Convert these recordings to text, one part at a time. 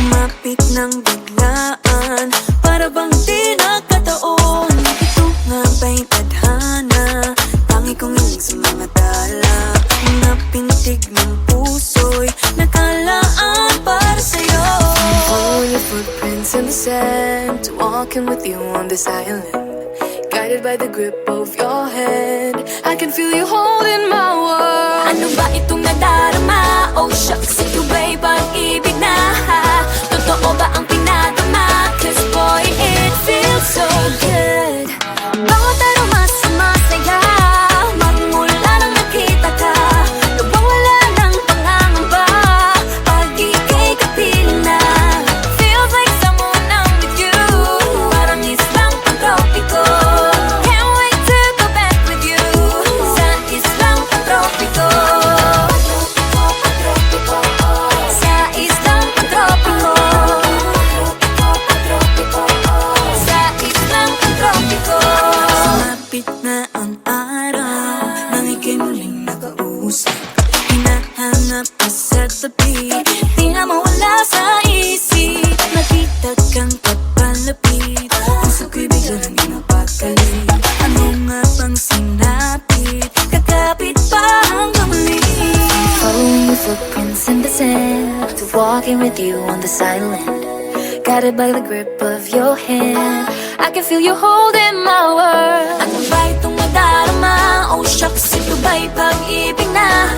Lumapit ng biglaan, para bang di nakataon. Ito nga ba'y tadhana? Tangi kong iling sa mga tala. Mga pintig ng puso'y nakalaan para sa'yo. Following your footprints in the sand, walking with you on this island, guided by the grip of your hand. I can feel you holding my world. Ano ba itong nadarama? Oh shucks, ito ba'y pag-ibig na? Totoo ba ang pinadama? Cause boy, it feels so good. Bawat aroma sumasaya, magmula nang nakita ka. Nawawala ng pangangamba, pag ika'y kapiling na. Feels like someone I'm with you, parang islang pantropiko. Can't wait to go back with you, sa islang pantropiko. Sa islang pantropiko. Sa islang pantropiko. Sumapit na ang araw, nang ika'y muling nakausap. Hinahanap ka sa tabi, di na mawala sa isip. Nakita kang papalapit, puso ko'y bigla nang pinapakali. Ano nga bang sinapit, kakapit pa hanggang muli. Following your footprints in the sand, walking with you on this island, guided by the grip of your hand. I can feel you holding my world. Ano ba itong nadarama? Oh shucks, ito ba'y pag-ibig na?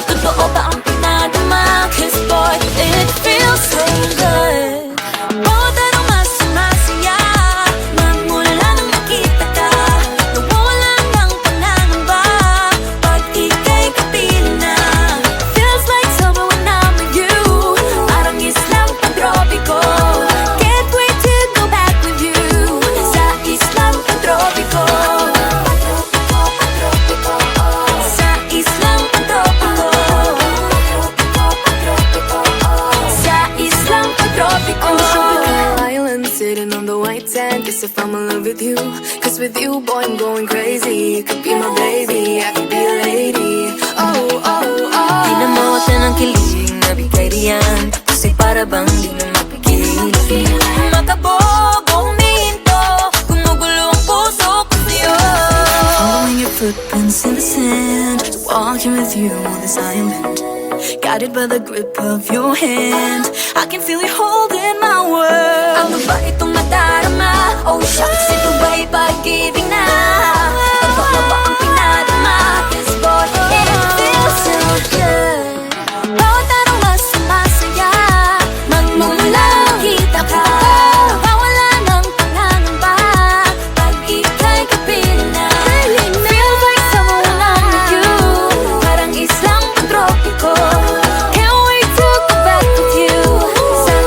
Totoo ba ang pinadama? Cause boy, it feels so good. Bawat aroma sumasaya, magmula nang nakita ka. Nawawala ng pangangamba, pag ika'y kapiling na. Feels like summer when I'm with you, parang islang pantropiko. Can't wait to go back with you, sa islang pantropiko. Sa islang pantropiko. Sa islang pantropiko. On the tropical island, sitting on the white sand. Guess if I'm in love with you, cause with you, boy, I'm going crazy. You could be my baby, I could be a lady. Oh, oh, oh. Pinamawat na ng kilig, nabigay riyan. Kasi para bang di na mapigilan. Makabog o huminto, gumugulo ang puso ko sa'yo. Following your footprints in the sand, walking with you on this island, guided by the grip of your hand. I can feel you holding my world. Ano ba itong nadarama? Oh shucks, ito ba'y pag-ibig na? Totoo ba ang pinadama? Cause boy, it feels so good. Bawat aroma sumasaya, magmula nakita ka. Nawawala ng pangangamba, pag ika'y kapiling na. Feels like summer when I'm with you, parang islang pantropiko. Can't wait to go back with you, sa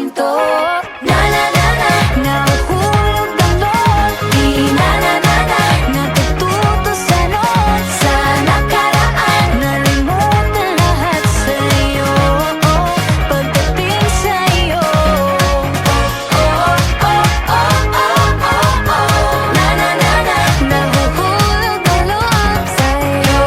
kwento. Na na na na, nahuhulog ang loob. Di na na na na, natututo sa noon. Sa nakaraan, nalimutan lahat sa'yo. Pagdating sa'yo, na na na na, nahuhulog ang loob sa'yo.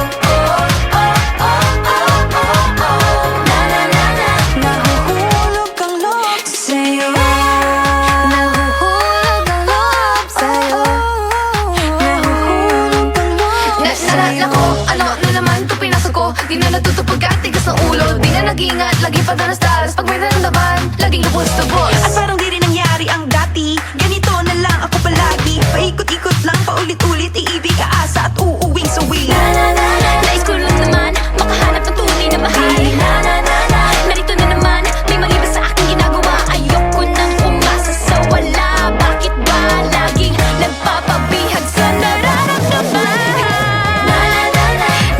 Na na na na, nahuhulog ang loob sa'yo. Nahuhulog ang loob sa'yo. Nahuhulog ang loob sa'yo. Nako, ano na naman ito pinasok ko. Di na natutupag at tigas ng ulo. Di na nag-iingat, lagi pa danas-daras. Pag may naramdaman, laging lubos-tubos. At parang di rin nangyari ang dati. Ganito na lang ako palagi. Paikot-ikot lang, paulit-ulit. Iibig, aasa at uuwing sawi. Nais ko lang naman makahanap ng tunay na mahal. Narito na naman, may mali ba sa aking ginagawa? Ayoko nang umasa sa wala. Bakit ba laging nagpapabihag sa nararamdaman?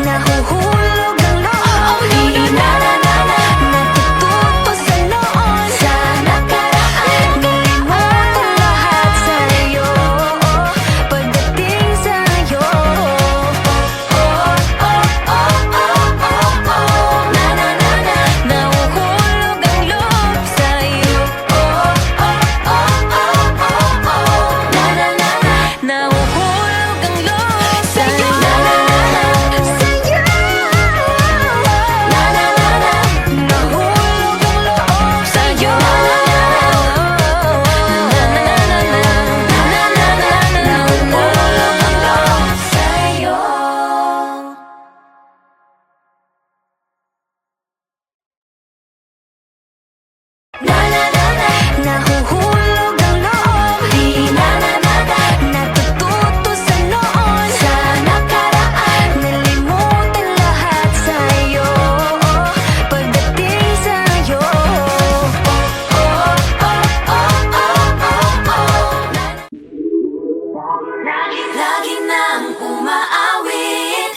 Nahuhulog ang loob. Natututo sa noon. Sa nakaraan, nalimutan lahat sa'yo. Pagdating sa'yo, nahuhulog ang loob sa'yo. Nahuhulog ang loob sa'yo. Nahuhulog ang loob sa'yo. Nahuhulog ang loob sa'yo. Nahuhulog ang loob. Di natututo sa noon. Sa nakaraan, nalimutan lahat sa'yo. Pagdating sa'yo, lagi nang umaawit.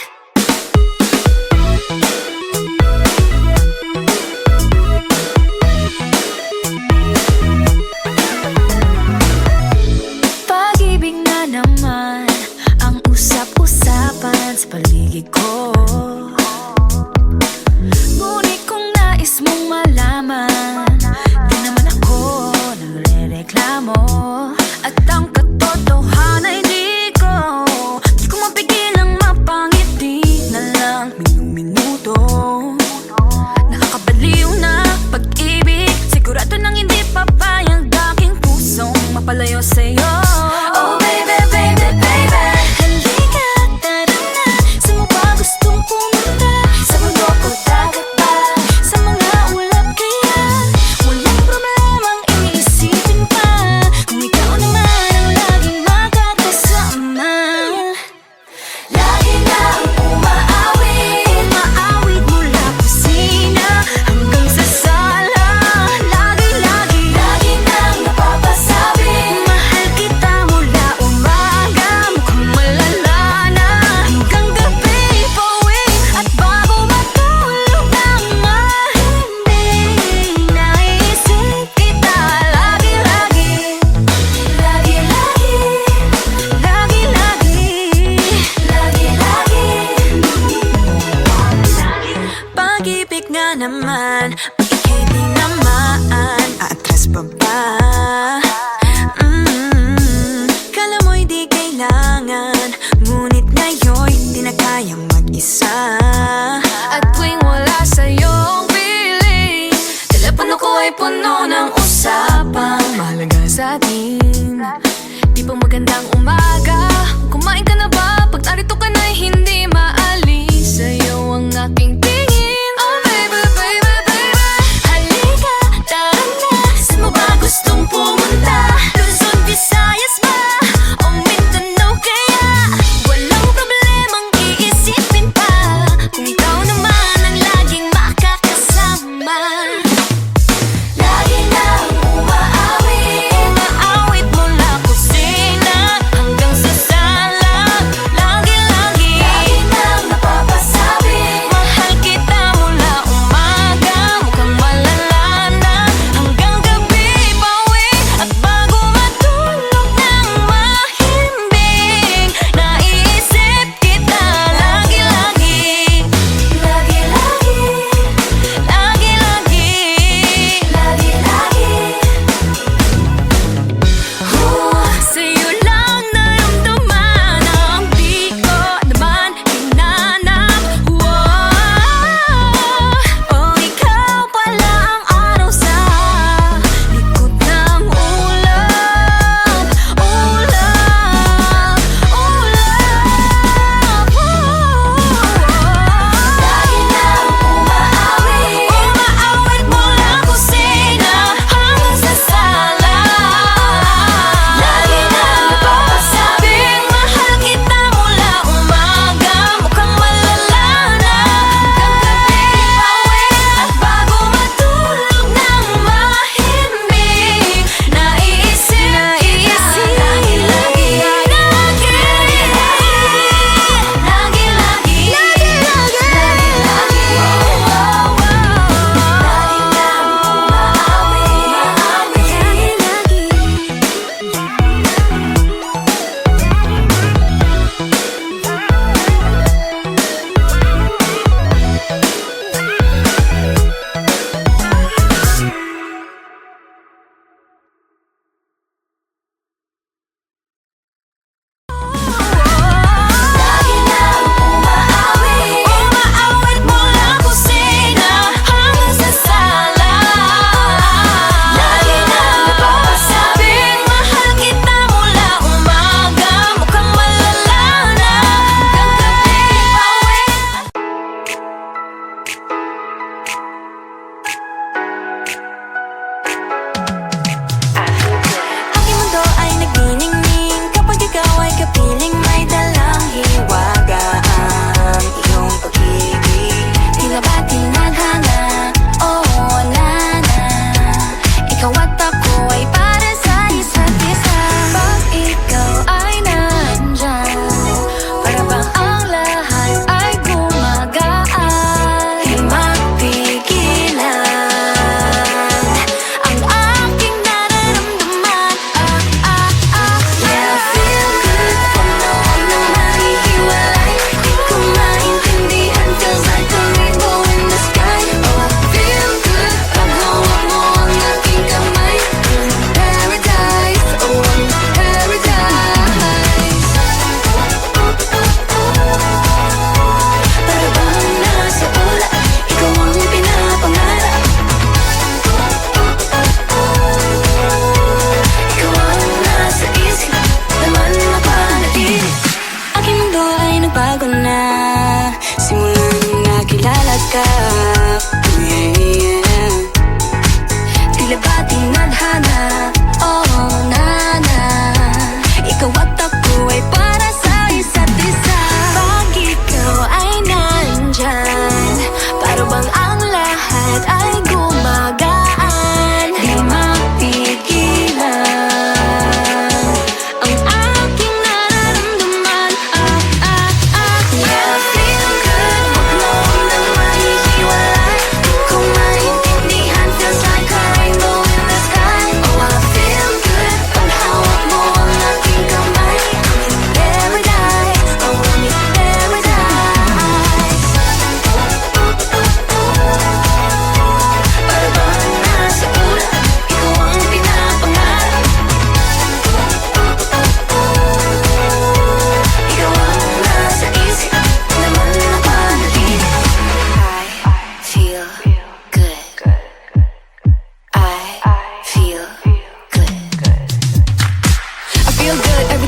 Pag-ibig na naman ang usap-usapan sa paligid ko. Ngunit kung nais mong malaman, di naman ako nagre-reklamo. At ang katotohanan ay di ko mapigilang mapangiti na lang minuto. Nakakabaliw na pag-ibig, sigurado nang hindi papayag aking pusong mapalayo sa'yo. Oh baby, baby, baby, halika, tara na. Saan mo ba gustong pumunta? Sa mundo o dagat ba? Sa mga ulap kaya? Walang problemang iniisipin pa. Kung ikaw naman ang laging makakasama. Lagi nang umaawit, maawit mula kusina hanggang sa sala. Lagi nang napapasabi, mahal kita mula umaga, mukhang malala na hanggang gabi. Pauwi at bago matulog nang mahimbing, naisip kita lagi-lagi. Pag-ibig nga naman, pag ika'y di naman, aatras pa ba? Kala mo'y di kailangan, ngunit ngayon'y di na kayang mag-isa. At tuwing wala sa'yong piling, telepono ko ay puno ng usapang mahalaga sa atin. Di pa magandang umaga, kumain ka na ba? Pag narito ka na'y hindi maalis sa'yo ang aking tingin. Oh baby, baby, baby, halika, tara na. Saan mo ba gustong pumunta? Luzon, Visayas ba? O Mindanao kaya? Walang problemang iisipin pa. Kung ikaw naman ang laging makakasama. Lagi nang umaawit, maawit mula kusina hanggang sa sala.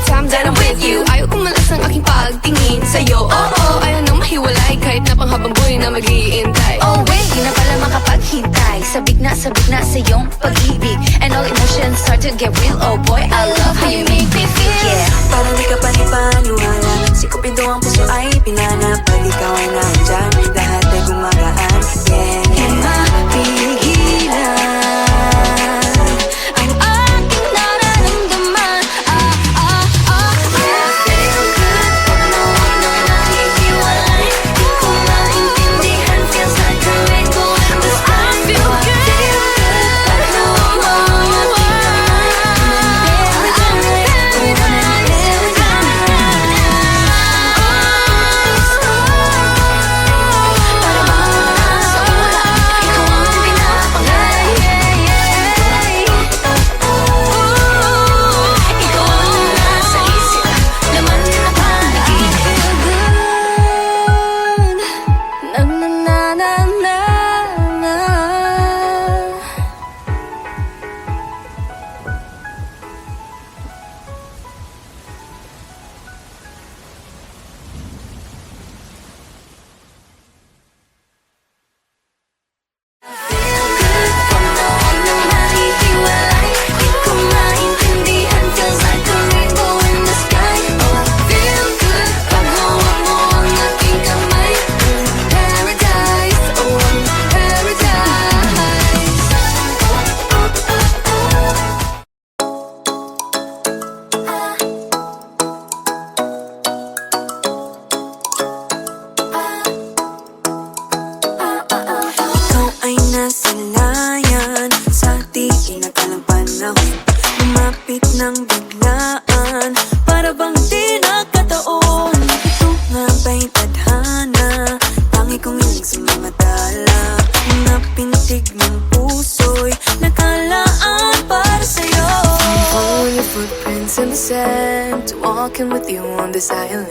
time that I'm with you. Ayaw kumalas ang aking pagtingin sa'yo. Ayaw nang mahiwalay kahit na panghabang buhay na mag-iintay. Oh wait, di na pala makapaghintay. Sabik na sa iyong pag-ibig, and all emotions start to get real. Oh boy, I love how you make me feel. Yeah. Parang di ka panipaniwala. Si Cupido ang puso ay pinanap. Pag ikaw ay nandyan, lahat ay gumagaan. Yeah, yeah. Mapigilan Ang aking nararamdaman. Yeah, feel good pag nawag nang nahihiwalay. Di ko maintindihan, feels like a rainbow in the sky. I feel good pag nawag nang ikaw ay nasa layan. Sa di kinakalang panahon, lumapit ng biglaan. Para bang di nagkataon. Ito nga ba'y tadhana? Tangi kong hiling sa mga tala. Mga pintig ng puso'y nakalaan para sa'yo. Following your footprints in the sand, walking with you on this island,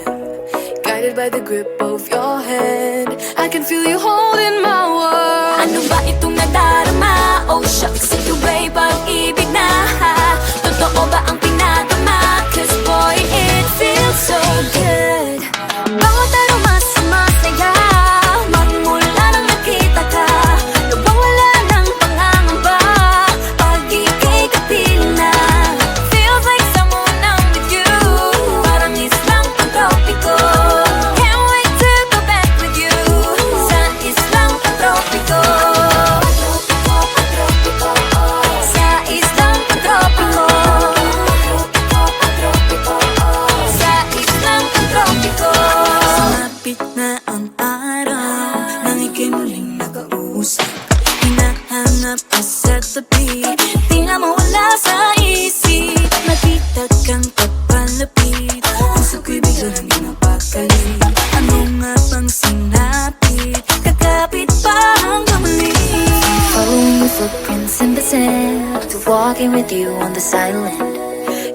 guided by the grip of your hand. I can feel you holding my world. Ano ba itong nadarama? Oh shucks, ito ba'y pag-ibig na? Totoo ba ang pinagama? Cause boy, it feels so good. Bawat aroma sumasaya. Magmula nang nakita ka, nawawala ng pangangamba. Pag ika'y kapiling na, Feels like someone I'm with you. parang islang pang-tropiko. Can't wait to go back with you. Sa islang pang-tropiko. Sa islang pang-tropiko. Sa islang pang-tropiko. Sumapit na ang araw nang ika'y muling nakausap. Hinahanap ka sa tabi, di na mawala sa isip. Nakita kang papalapit, puso ko'y biglang di mapakali. Ano nga bang sinapit, kakapit pa hanggang muli. Following your footprints in the sand, to walking with you on this island,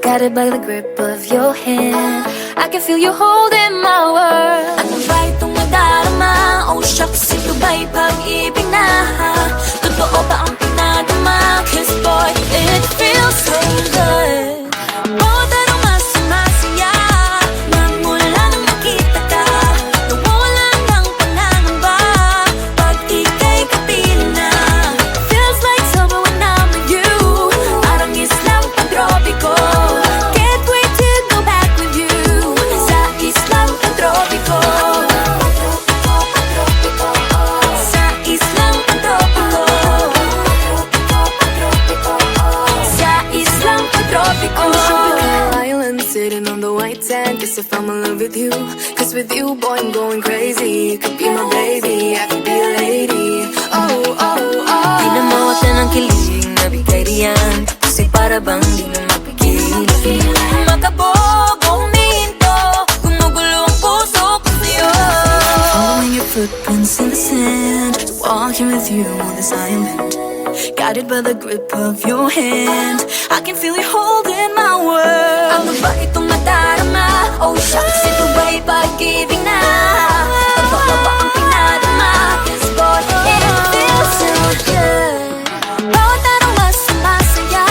guided by the grip of your hand. I can feel you holding my world. Ano ba itong nadarama? Oh shucks, ito ba'y pag-ibig na? Totoo ba ang pinagama? Cause boy, it feels so good. Bawat aroma sumasaya. Magmula nang nakita ka, nawawala ng pangangamba. Pag ika'y kapiling na, feels like summer when I'm with you. Parang islang pang-tropiko. Can't wait to go back with you. Sa islang pang-tropiko. Sa islang pang-tropiko. Sa islang pang-tropiko. On a tropical island, sitting on the white sand. Guess I fell in love with you. Cause with you, boy, I'm going crazy. You could be my baby, I could be a lady. Oh, oh, oh. Di na mawala ng kilig na bigay riyan. Kasi para bang di na mapigil. Makabog o huminto, gumugulo ang puso ko sa'yo. Following your footprints in the sand, walking with you on this island, guided by the grip of your hand. I can feel you holding my world. Ano ba itong nadarama? Oh shucks, ito ba'y pag-ibig na? Totoo ba ang pinadama? Cause boy, it feels so good. Bawat aroma sumasaya.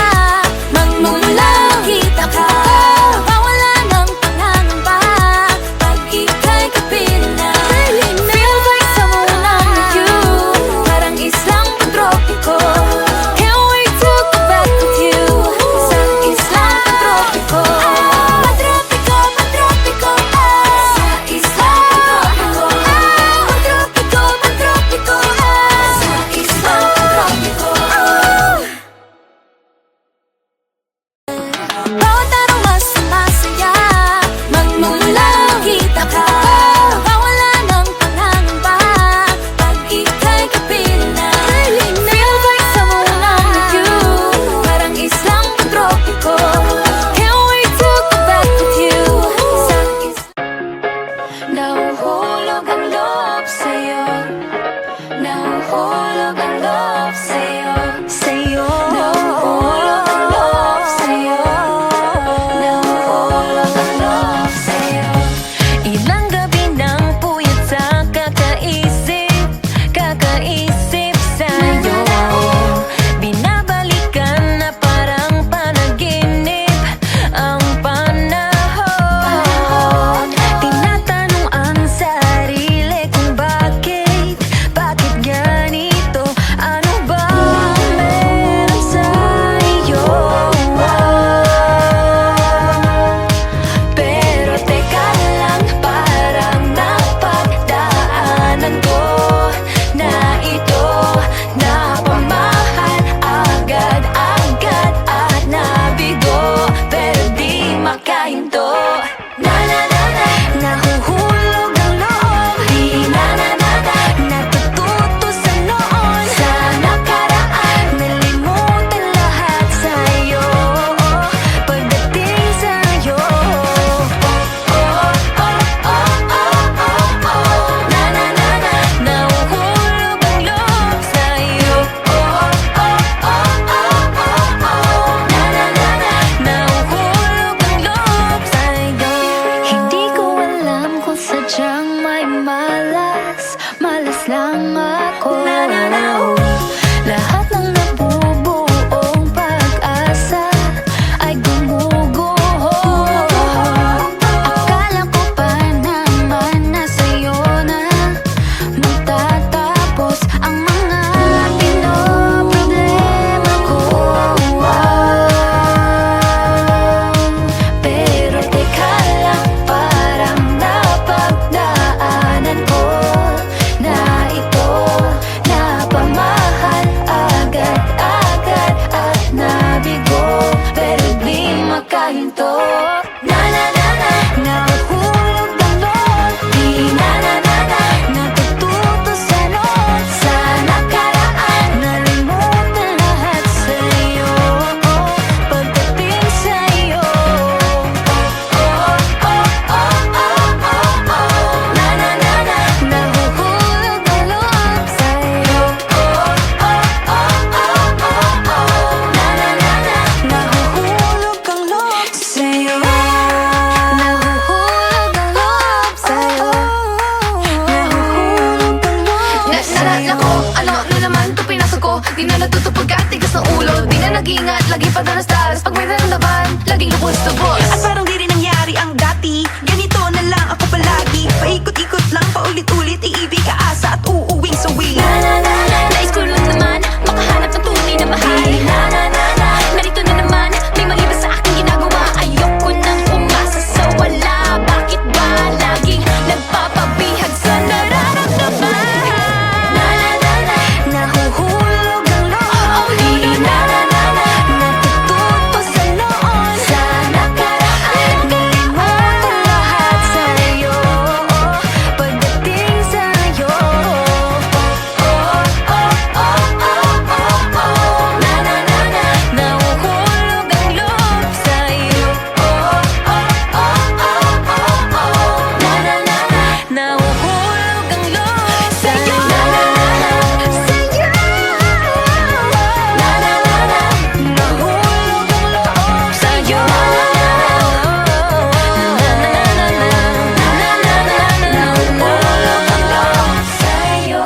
Magmula nang nakita ka, nawawala kwento. Na na na na, nahuhulog ang loob. Di na na na na, natututo sa noon. Sa nakaraan, nalimutan lahat sa'yo. Pagdating sa'yo, na na na na, nahuhulog ang loob sa'yo. Na na na na, nahuhulog ang loob sa'yo. Nahuhulog ang loob sa'yo. Nahuhulog ang loob sa'yo. Nako, ano naman ito pinasok ko? Di na natuto pagkatigas ng ulo. Di na nag-iingat, lagi pa danas-danas. Pag may naramdaman, laging lubos-lubos. At parang di rin nangyari ang dati. Ganito na lang ako palagi. Paikot-ikot lang, paulit-ulit. Iibig, aasa at uuwing sawi. Na na na na, nais ko lang naman makahanap ng tunay na mahal. Na na na na, narito na naman, may mali ba sa aking ginagawa? Ayoko nang umasa sa wala. Bakit ba laging nagpapabihag sa nararamdaman? Na na na na, nahuhulog ang loob. Di na na na na, natututo sa noon. Sa nakaraan, nalimutan lahat sa'yo. Pagdating sa'yo, na na na na, nahuhulog ang loob sa'yo. Na na na na, nahuhulog ang loob sa'yo. Na na na na, sa'yo. Na na na na, nahuhulog ang loob sa'yo. Na na na na, nahuhulog ang loob sa'yo.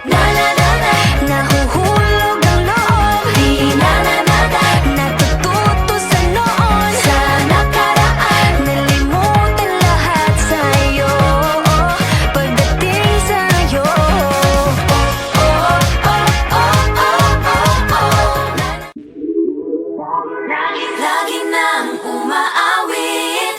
Na na na na, nahuhulog ang loob. Di na na na na, natututo sa noon. Sa nakaraan, nalimutan lahat sa'yo. Pagdating sa'yo, lagi nang umaawit.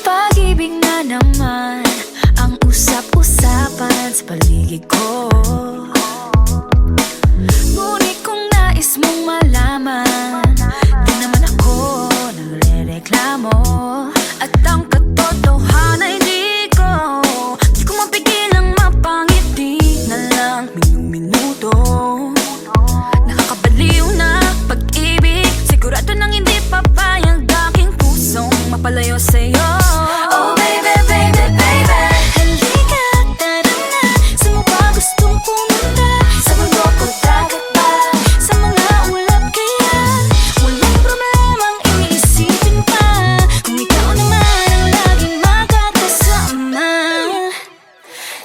Pag-ibig na naman ang usap-usapan sa paligid ko. Ngunit kung nais mong malaman, di naman ako nagre-reklamo. At ang katotohanan ay di ko mapigilang mapangiti na lang minuto. Nakakabaliw na pag-ibig, sigurado nang hindi papayag aking pusong mapalayo sa'yo. Oh baby, baby, baby, halika, tara na. Saan mo ba gustong pumunta? Sa mundo ko, dagat ba? Sa mga ulap kaya? Walang problemang iniisipin pa, kung ikaw naman ang laging makakasama.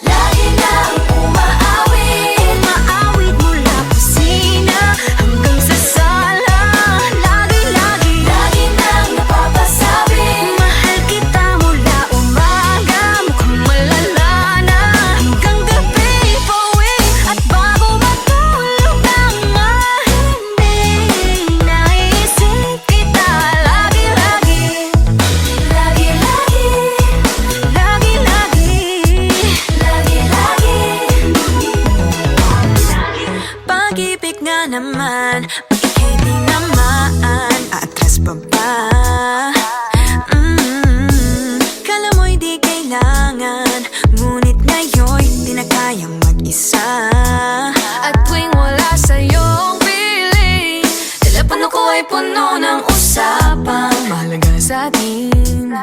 Lagi nang umaawit, umaawit mula kusina hanggang sa sala. Lagi nang napapasabi, mahal kita mula umaga, mukhang malala na hanggang gabi. Pauwi at bago matulog nang hindi naisip kita. Lagi-lagi, pag-ibig nga naman, pag ika'y di naman, aatras pa ba? Kala mo'y di kailangan, ngunit ngayon'y di na kayang mag-isa. At tuwing wala sa'yong piling, telepono ko ay puno ng usapang mahalaga sa atin.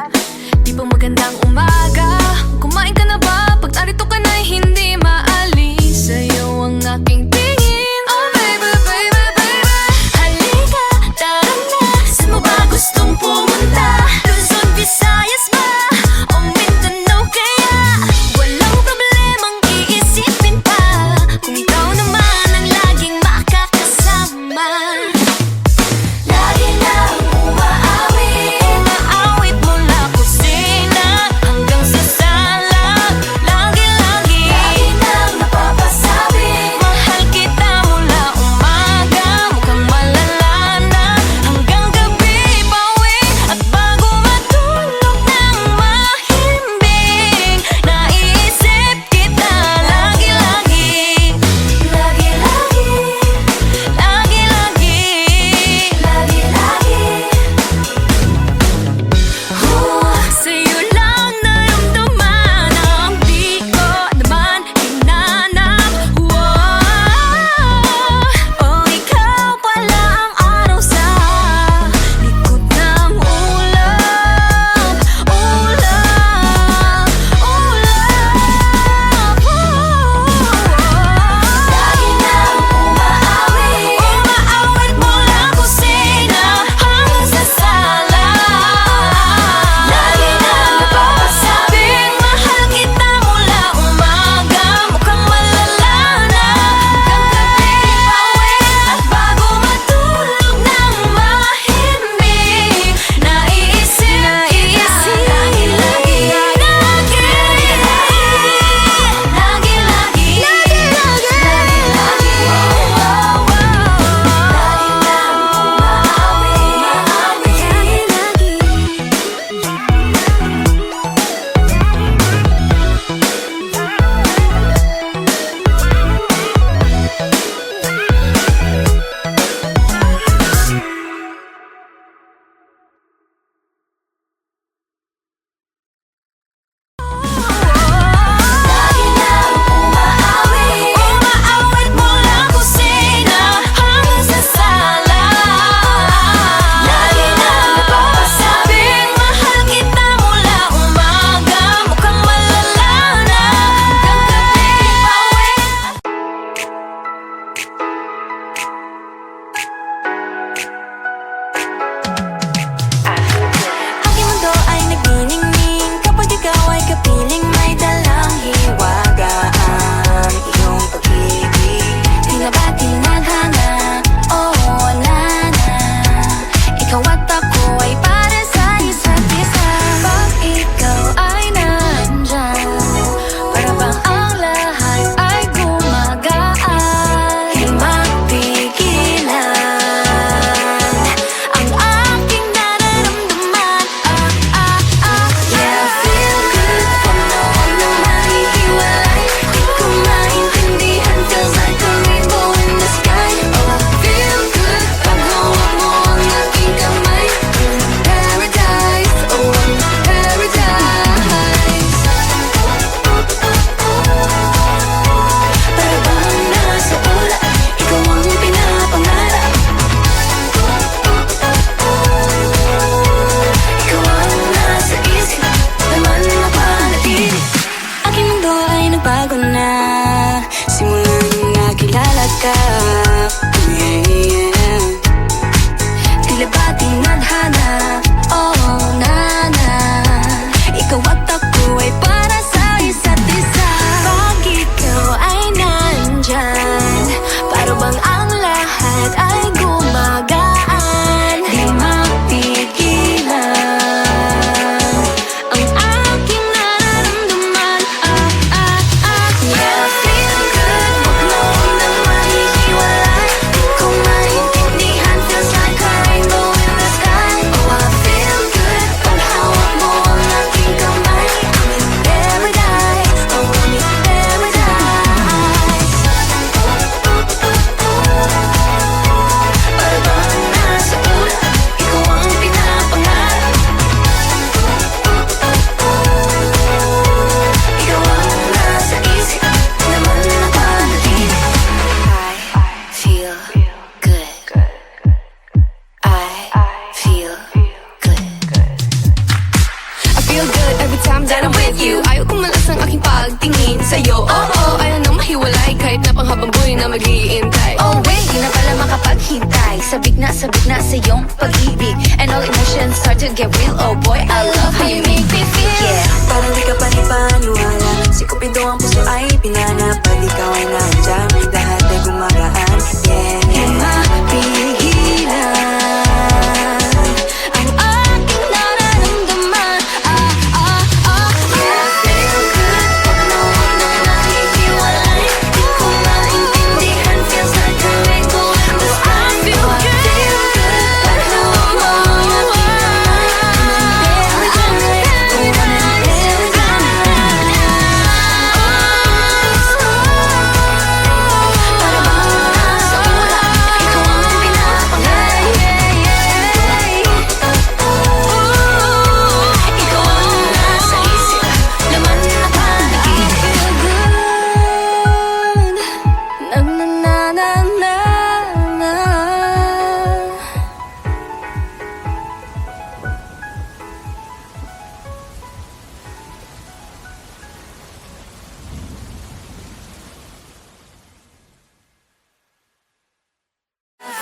Di ba magandang umaga? Kumain ka na ba? Pag narito ka na'y hindi maalis sa'yo ang aking tingin. Oh baby, baby, baby, halika, tara na. Saan mo ba gustong pumunta? Luzon, Visayas ba? O Mindanao kaya? Walang problemang iisipin pa, kung ikaw naman ang laging makakasama. Lagi nang umaawit, umaawit mula kusina hanggang sa sala. with you. Ayaw kumalas ang aking pagtingin sa'yo. Oo, ayaw nang mahiwalay kahit na panghabang buhay na mag-iintay. Oh wait, di na pala makapaghintay. Sabik na sa iyong pag-ibig. And all emotions start to get real. Oh boy, I love how you make me feel. Yeah. Parang di ka panipaniwala. Si Cupido ang puso ay pinanap. Pag ikaw ay nandyan, lahat ay gumagaan. Yeah, yeah. Mapigilan ang aking nararamdaman. Yeah, feel good pag nawag na nahihiwalay. Di ko maintindihan, feels like a rainbow in the sky. I feel good pag nawag mo ang aking kamay. Na na na na na na.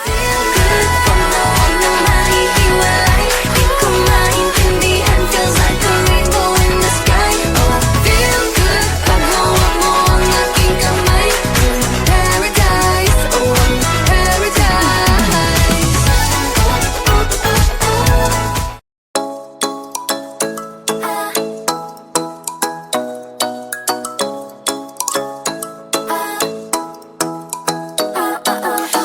Feel good pag nawag na nahihiwalay. Di ko maintindihan, feels like a rainbow in the sky. Oh, feel good pag hawak mo ang aking kamay. Paradise, oh, paradise.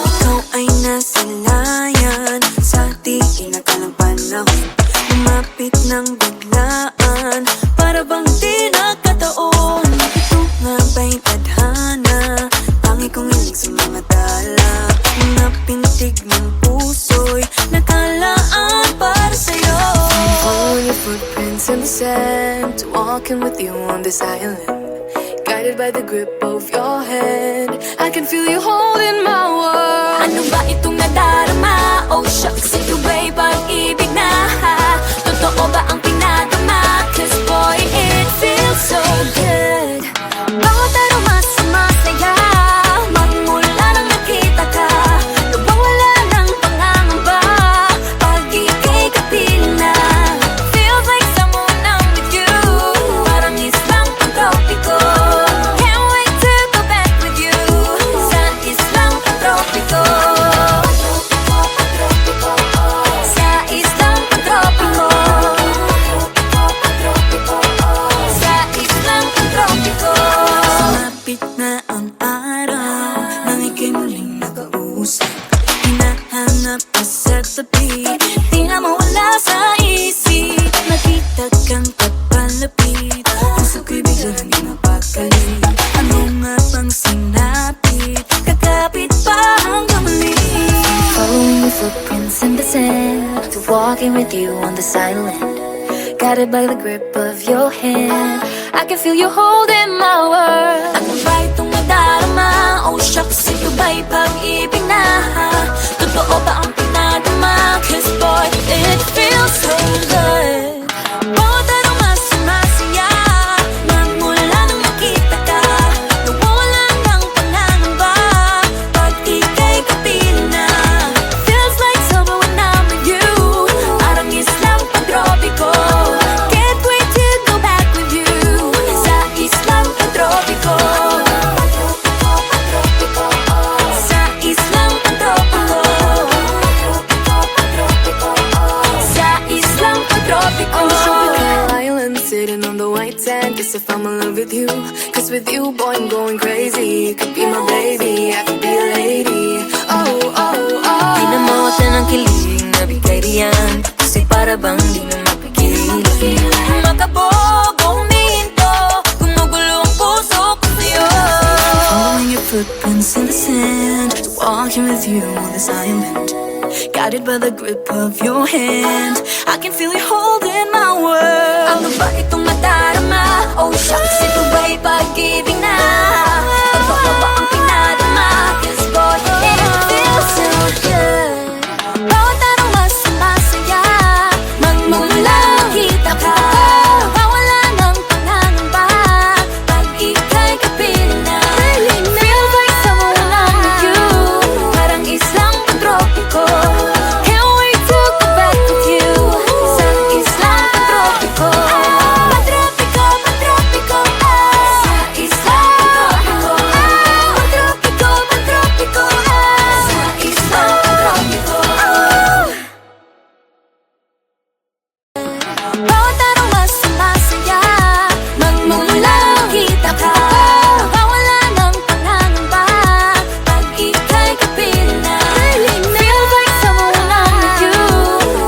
Ikaw ay nasalayan sa di inakalang panahon. Lumapit ng biglaan, para bang di nakataon. Ito nga ba'y tadhana? Tangi kong hiling sa mga tala. Mga pintig ng puso'y nakalaan para sa'yo. Following your footprints in the sand, walking with you on this island, guided by the grip of your hand. I can feel you holding my world. Ano ba itong nadarama? Oh shucks, ito ba'y pag-ibig na? Totoo ba ang pinadama? Cause boy, it feels so good. Bawat araw mas sumasaya, magmula nang nakita ka. Nawawala ng pangangamba, pag ika'y kapiling na. Feels like someone I'm with you, parang islang pang-tropiko. Can't wait to go back with you, sa islang pang-tropiko. Sa islang pang-tropiko. Sa islang pang-tropiko. Sumapit na ang araw nang ika'y muling nakausap. Hinahanap ka sa tabi, Di na mawala sa isip. nakita kang papalapit. Puso ko'y biglang hindi mapakali. Ano nga bang sinapit? Kakapit pa hanggang muli. Following your footprints in the sand, to walking with you on this island, guided by the grip of your hand. I can feel you holding my world. Ano ba itong nadarama? Oh shucks, ito ba'y pag-ibig na? Totoo ba ang pinadama? Cause boy, it feels so good. Bawat araw mas sumasaya, magmula nang nakita ka. Nawawala ng pangangamba, pag ika'y kapiling na. Feels like summer when I'm with you, parang islang pang-tropiko. Can't wait to go back with you, sa islang pang-tropiko. Sa islang pang-tropiko. Sa islang pang-tropiko. On the tropical island, sitting on the white sand. Guess if I'm in love with you, cause with you, boy, I'm going crazy. You could be my baby, I could be a lady. Oh, oh, oh. Di na mawala ng kilig na bigay riyan, kasi para bang di na mapigil. Makabog o humihinto, gumugulo ang puso ko sa'yo. Following your footprints in the sand, walking with you on this island, guided by the grip of your hand. I can feel you holding my world. Ano ba itong nadarama? Oh shucks, ito ba'y pag-ibig na? Totoo ba ang pinadama? Cause boy, it feels so good. Bawat araw mas sumasaya, magmula nang kita ka. Nawawala ng pangangamba, tropiko. Can't wait to go back with you sa islang tropiko. Patropiko, patropiko, sa islang tropiko. Patropiko, patropiko, sa islang tropiko. Bawat araw mas masaya, magmumula kita ka. Mawawala ng pangangamba pag ika'y kapiling na. Feels like someone I'm with you,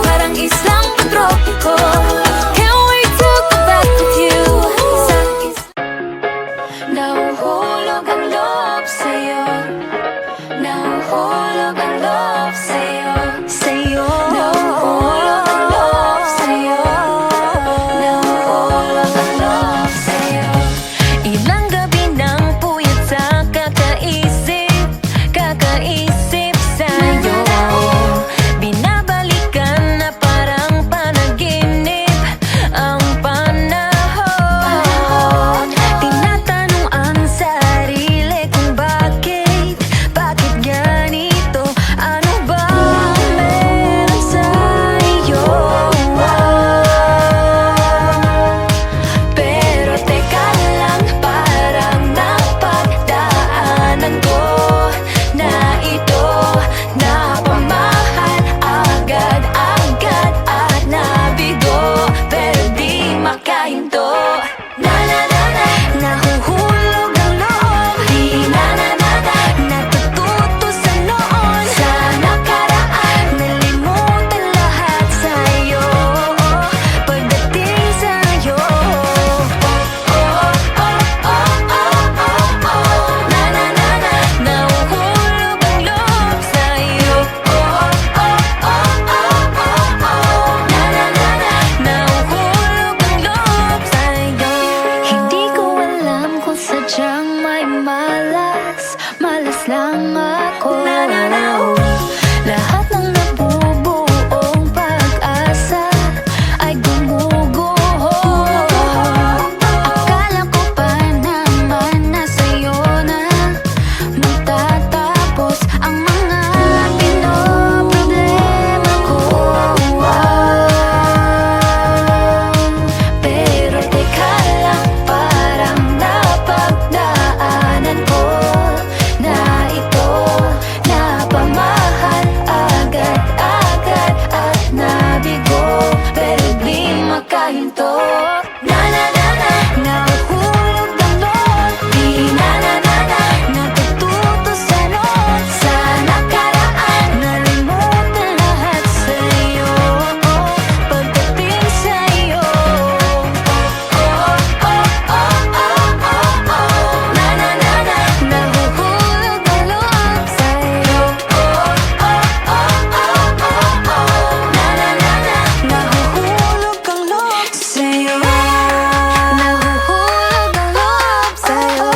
parang islang tropiko. Can't wait to go back with you sa nahuhulog ang loob sa'yo. Nahuhulog ang loob sa'yo. Sa'yo. Nahuhulog ang loob sa'yo. Nahuhulog ang loob sa'yo. Ilang gabi ng puyat sa kakaisip sa'yo. Binabalikan na parang panaginip ang panahon. Tinatanong ang sarili kung bakit ganito? Ano ba meron sa'yo? Pero teka lang, parang napagdaanan ko na ito. Napamahal agad-agad at nabigo, pero di makahinto. Nahuhulog ang loob, di natututo sa noon. Sa nakaraan, nalimutan lahat sa'yo. Pagdating sa'yo, nahuhulog ang loob sa'yo. Nahuhulog ang loob sa'yo. Hindi ko alam kung sadyang may malas lang ako. Lahat ng nabubuong pag-asa ay gumuguho. Akala ko pa naman na sa'yo na magtatapos ang mga pinoproblema ko. Pero teka lang, parang napagdaanan ko na ito. Napamahal agad-agad at nabigo, pero di makahinto. Nahuhulog ang loob, di natututo sa noon. Sa nakaraan, nalimutan lahat sa'yo. Pagdating sa'yo, nahuhulog ang loob sa'yo. Nahuhulog ang loob sa'yo. Nahuhulog ang loob sa'yo. Nahuhulog ang loob sa'yo.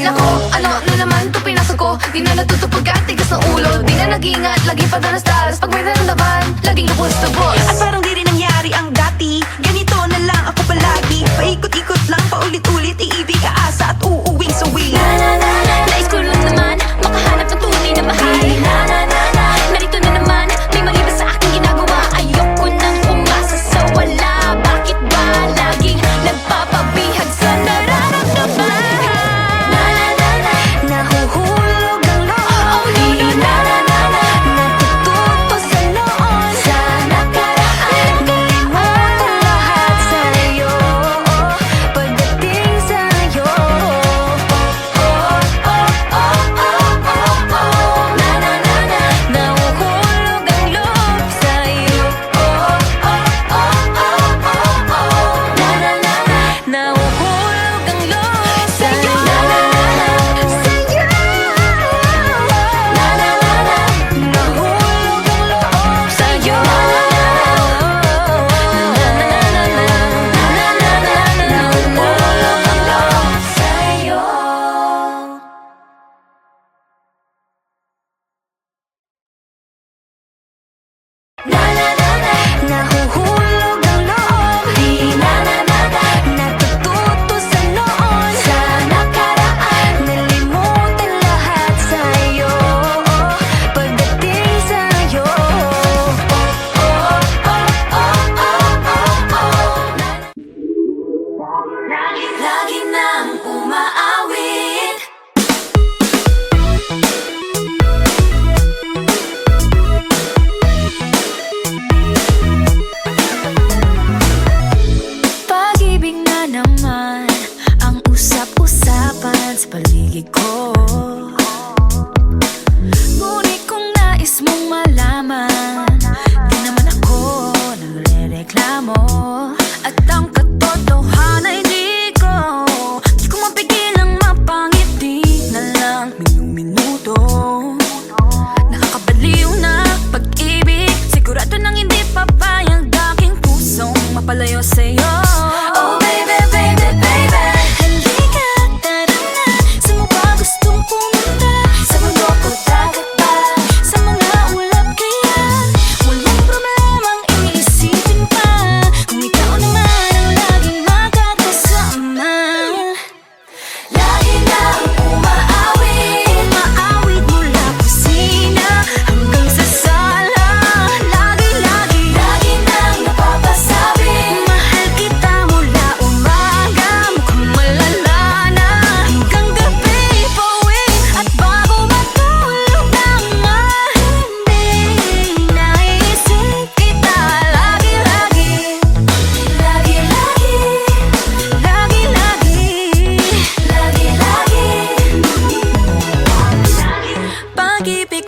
Nako, ano naman ito pinasok ko? Di na natutupag ka, tigas ng ulo. Di na nag-iingat, laging padalas-dalas. Pag may naramdaman, laging lubos-tubos. At parang di rin nangyari ang dati. Ganito na lang ako palagi. Paikot-ikot lang, paulit-ulit. Iibig, aasa at uuwing sawi. Nais ko lang naman makahanap ng tunay na mahal. Narito na naman, may mali ba sa aking ginagawa? Ayoko nang umasa sa wala. Bakit ba laging nagpapabihag sa nararamdaman? Nahuhulog ang loob, di natututo sa noon. Sa nakaraan, nalimutan lahat sa'yo. Pagdating sa'yo,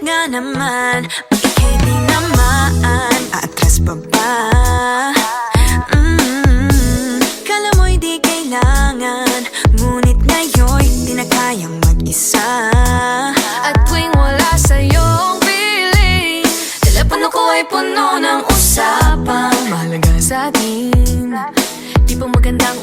nga naman, ika'y di naman aatras pa ba? Kala mo'y di kailangan, ngunit ngayon'y di na kayang mag-isa. At tuwing wala sa'yong piling, telepono ko ay puno ng usapang mahalaga sa atin. Di pa magandang